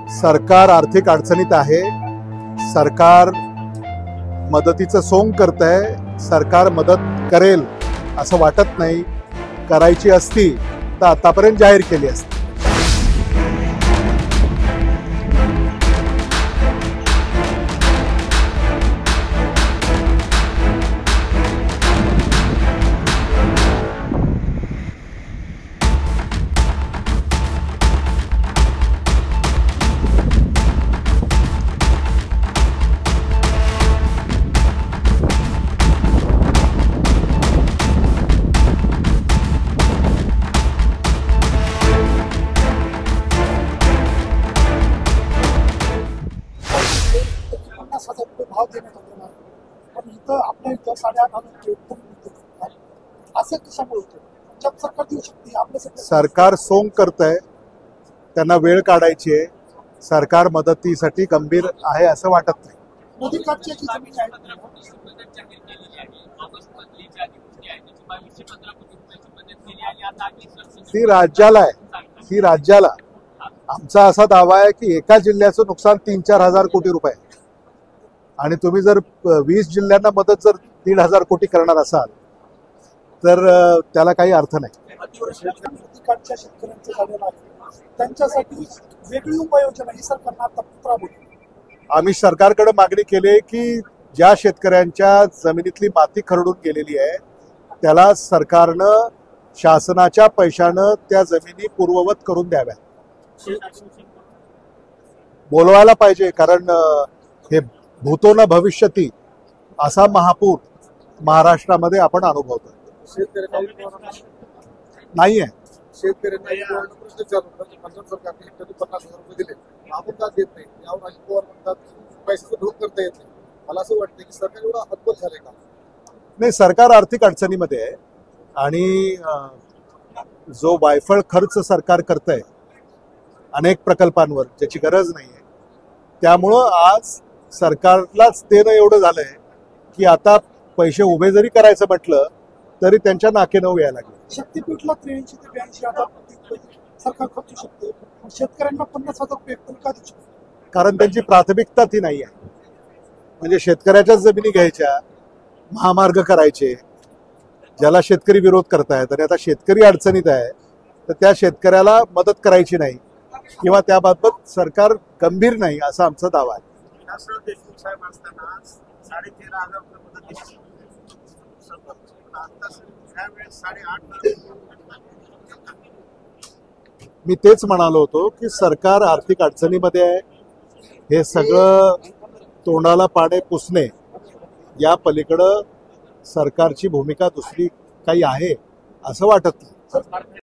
सरकार आर्थिक अडचणीत आहे. सरकार मदतीचं सोंग करतंय. सरकार मदत करेल असं वाटत नाही. करायची असती तर आतापर्यंत जाहीर केली असती. भाव देण्यात आलेला आहे, पण इथं आपल्या इथं 8,500 असं कशामुळे होतं? पंजाब सरकार देऊ शकते, आपल्या सरकार सोंग करतंय. त्यांना वेळ काढायची आहे. सरकार मदतीसाठी गंभीर आहे असं वाटत नाही. नदीकाठची जी जमीन आहे ती राज्याला आहे. ती राज्याला. आमचा असा दावा आहे की एका जिल्ह्याचं नुकसान 3-4 हजार कोटी रुपये आणि तुम्ही जर 20 जिल्ह्यांना मदत जर 1,500 कोटी करणार असाल तर त्याला काही अर्थ नाही. नदीकाठच्या शेतकऱ्यांचं झालेलं आहे, त्यांच्यासाठी वेगळी उपाययोजना ही सरकारनं आता राबवली. आम्ही सरकारकडे मागणी केली की ज्या शेतकऱ्यांच्या जमिनीतली माती खरडून गेलेली आहे त्याला सरकारनं शासनाच्या पैशानं त्या जमिनी पूर्ववत करून द्याव्या. बोलवायला पाहिजे, कारण हे भूतो न भविष्यती असा महापूर महाराष्ट्रामध्ये आपण अनुभवतो. नाहीये. शेतकऱ्यांना प्रश्न विचारला, पंजाब सरकारने 50,000 रुपये दिले, आपण का देत नाही? यावर अजित पवार म्हणतात पैशाचं ढोक करता येत नाही. मला असं वाटतं की सरकार एवढं हतबल झालंय का? नाही, सरकार आर्थिक अडचणीमध्ये आहे आणि जो वायफळ खर्च सरकार करतंय अनेक प्रकल्पांवर ज्याची गरज नाहीये, त्यामुळं आज सरकारलाच देणं एवढं झालंय की आता पैसे उभे जरी करायचं म्हटलं तरी त्यांच्या नाकेनऊ यायला लागले. शक्तीपीठला 83 ते 82,000 सरकार खर्चू शकते, शेतकऱ्यांना 50,000 रुपये का देऊ शकते? कारण त्यांची प्राथमिकता ती नाही आहे. म्हणजे शेतकऱ्याच्याच जमिनी घ्यायच्या, महामार्ग करायचे, ज्याला शेतकरी विरोध करतायत आणि आता शेतकरी अडचणीत आहे तर त्या शेतकऱ्याला मदत करायची नाही किंवा त्याबाबत सरकार गंभीर नाही असा आमचा दावा आहे. देशमुख साहेब असताना 13,500 रुपये मदत दिली. मी तेच म्हणालो होतो की सरकार आर्थिक अडचणीमध्ये आहे. हे सगळं तोंडाला पाणी पुसणे या पलीकडं सरकारची भूमिका दुसरी काही आहे असं वाटत नाही.